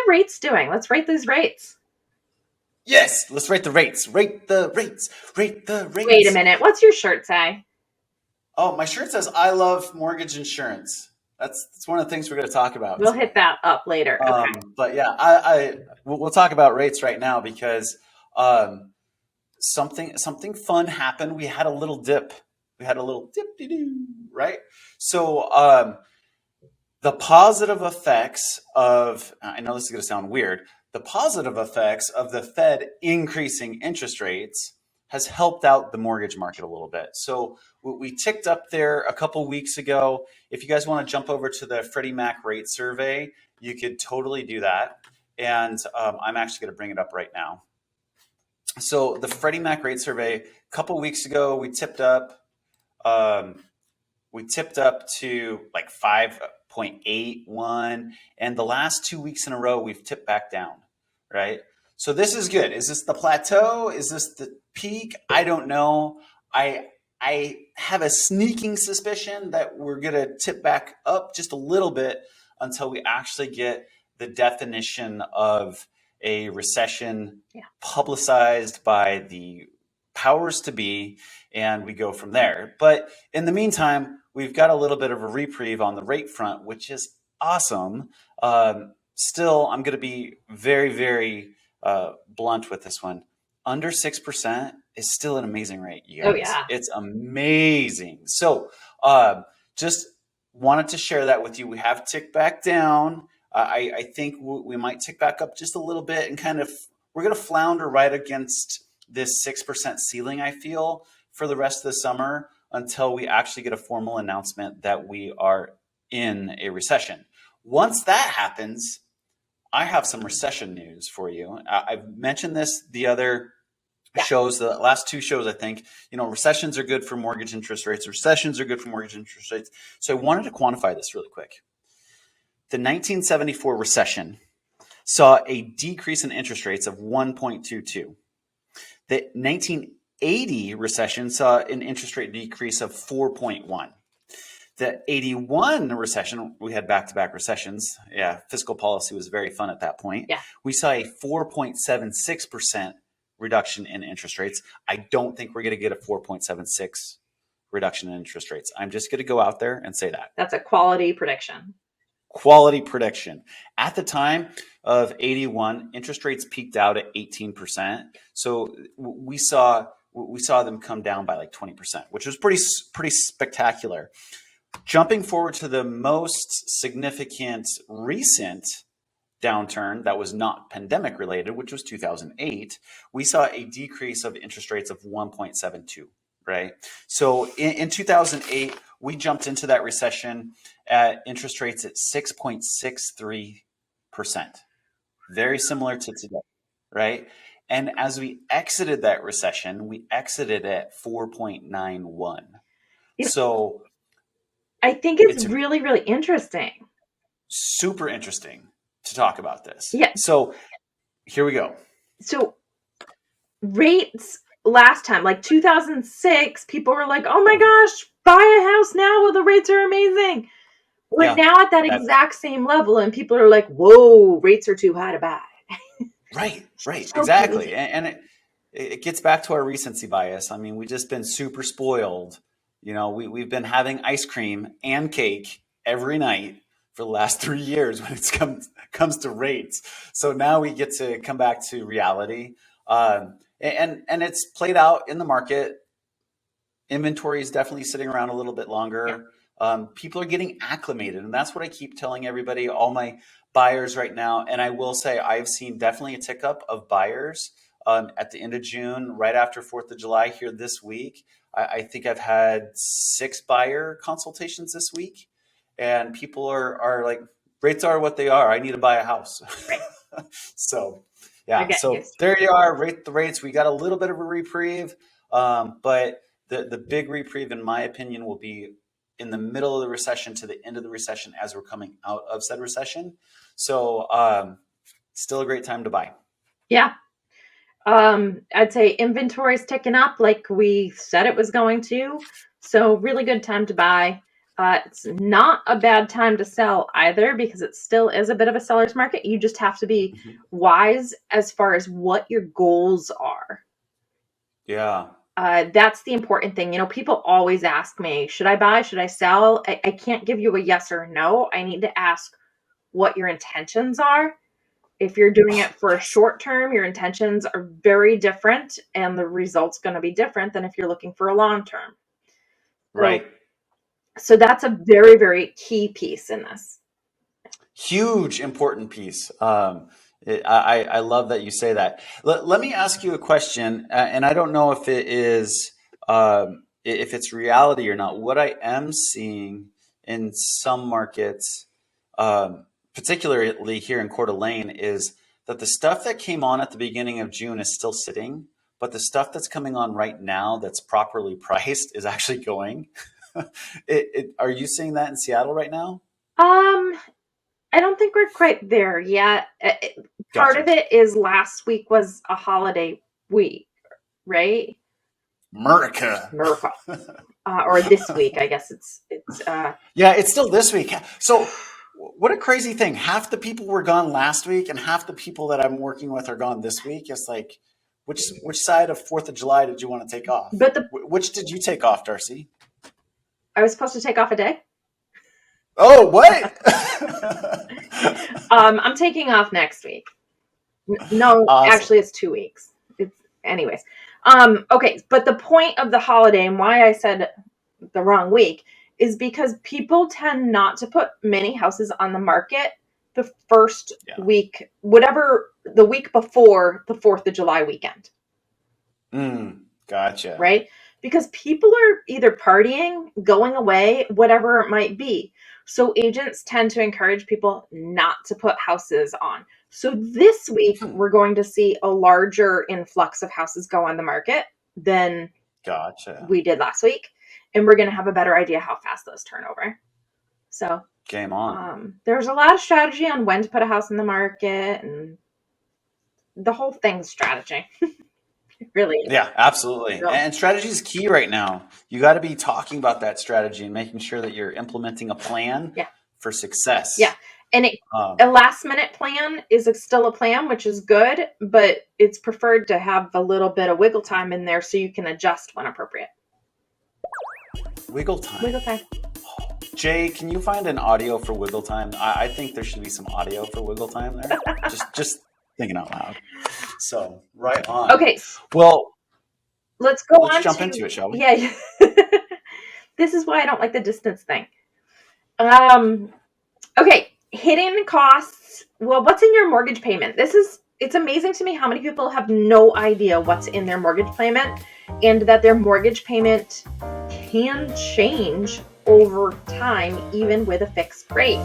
rates doing? Let's rate these rates. Yes, let's rate the rates. Rate the rates. Rate the Wait a rates. minute. What's your shirt say? Oh, my shirt says "I love mortgage insurance." That's one of the things we're going to talk about We'll hit today. that up later. Okay. But yeah, we'll talk about rates right now because um, something fun happened. We had a little dip. We had a little dip de doo, right? So the positive effects of, I know this is going to sound weird, the positive effects of the Fed increasing interest rates has helped out the mortgage market a little bit. So we ticked up there a couple weeks ago. If you guys want to jump over to the Freddie Mac rate survey, you could totally do that. And I'm actually going to bring it up right now. So the Freddie Mac rate survey, a couple weeks ago, um, we tipped up to like 5.81, and the last 2 weeks in a row we've tipped back down, right? So this is good. Is this the plateau? Is this the peak? I don't know. I have a sneaking suspicion that we're going to tip back up just a little bit until we actually get the definition of a recession publicized by the powers to be, and we go from there. But in the meantime, we've got a little bit of a reprieve on the rate front, which is awesome. Still, I'm going to be very, very blunt with this one. Under 6% is still an amazing rate, you Oh, guys. yeah. It's amazing. So just wanted to share that with you. We have ticked back down. I think we might tick back up just a little bit and kind of, we're going to flounder right against this 6% ceiling, I feel, for the rest of the summer until we actually get a formal announcement that we are in a recession. Once that happens, I have some recession news for you. I've mentioned this the other shows, the last two shows, I think. Recessions are good for mortgage interest rates. Recessions are good for mortgage interest rates. So I wanted to quantify this really quick. The 1974 recession saw a decrease in interest rates of 1.22. The 1980 recession saw an interest rate decrease of 4.1. The 81 recession, we had back-to-back recessions. Yeah, fiscal policy was very fun at that point. Yeah. We saw a 4.76% reduction in interest rates. I don't think we're going to get a 4.76 reduction in interest rates. I'm just going to go out there and say that. That's a quality prediction. Quality prediction. At the time of 81, interest rates peaked out at 18%. So we saw them come down by like 20%, which was pretty spectacular. Jumping forward to the most significant recent downturn that was not pandemic related, which was 2008, we saw a decrease of interest rates of 1.72, right? So in 2008, we jumped into that recession at interest rates at 6.63%, very similar to today, right? And as we exited that recession, we exited at 4.91. So I think it's really, really interesting. Super interesting to talk about this. Yeah. So here we go. So rates last time, like 2006, people were like, oh my gosh, buy a house now. Well, the rates are amazing. We're now at that exact same level, and people are like, whoa, rates are too high to buy. Right, so exactly. Crazy. And it gets back to our recency bias. I mean, we've just been super spoiled. We've been having ice cream and cake every night for the last 3 years when it comes to rates. So now we get to come back to reality. And it's played out in the market. Inventory is definitely sitting around a little bit longer. People are getting acclimated, and that's what I keep telling everybody, all my buyers right now. And I will say I've seen definitely a tick up of buyers at the end of June, right after 4th of July here this week. I think I've had 6 buyer consultations this week, and people are like, rates are what they are. I need to buy a house. So, yeah. So there you are. Rate the rates. We got a little bit of a reprieve, but the big reprieve, in my opinion, will be in the middle of the recession to the end of the recession as we're coming out of said recession. So still a great time to buy. Yeah. I'd say inventory's ticking up like we said it was going to. So really good time to buy. It's not a bad time to sell either, because it still is a bit of a seller's market. You just have to be wise as far as what your goals are. Yeah. That's the important thing. People always ask me, should I buy? Should I sell? I can't give you a yes or no. I need to ask what your intentions are. If you're doing it for a short term, your intentions are very different, and the result's going to be different than if you're looking for a long term. Right. So that's a very, very key piece in this. Huge, important piece. I love that you say that. Let me ask you a question, and I don't know if it is if it's reality or not. What I am seeing in some markets, particularly here in Coeur d'Alene, is that the stuff that came on at the beginning of June is still sitting, but the stuff that's coming on right now that's properly priced is actually going. Are you seeing that in Seattle right now? I don't think we're quite there yet. Part Gotcha. of it is last week was a holiday week, right? America. Or this week, I guess it's. Yeah, it's still this week. So, what a crazy thing! Half the people were gone last week, and half the people that I'm working with are gone this week. It's like, which side of 4th of July did you want to take off? But which did you take off, Darcy? I was supposed to take off a day. Oh, what? I'm taking off next week. No, awesome. Actually, it's 2 weeks. Anyways. Okay, but the point of the holiday and why I said the wrong week is because people tend not to put many houses on the market the first week, whatever the week before the 4th of July weekend. Gotcha. Right? Because people are either partying, going away, whatever it might be. So agents tend to encourage people not to put houses on. So this week, we're going to see a larger influx of houses go on the market than we did last week. And we're going to have a better idea how fast those turn over. So game on. There's a lot of strategy on when to put a house in the market, and the whole thing's strategy. Really. Yeah, absolutely. And strategy is key right now. You got to be talking about that strategy and making sure that you're implementing a plan for success. Yeah. And a last minute plan is still a plan, which is good, but it's preferred to have a little bit of wiggle time in there so you can adjust when appropriate. Wiggle time. Wiggle time. Jay, can you find an audio for wiggle time? I think there should be some audio for wiggle time there. just thinking out loud. So, right on. Okay. Well, let's jump into it, shall we? Yeah. This is why I don't like the distance thing. Okay. Hidden costs. Well, what's in your mortgage payment? It's amazing to me how many people have no idea what's in their mortgage payment, and that their mortgage payment can change over time, even with a fixed rate.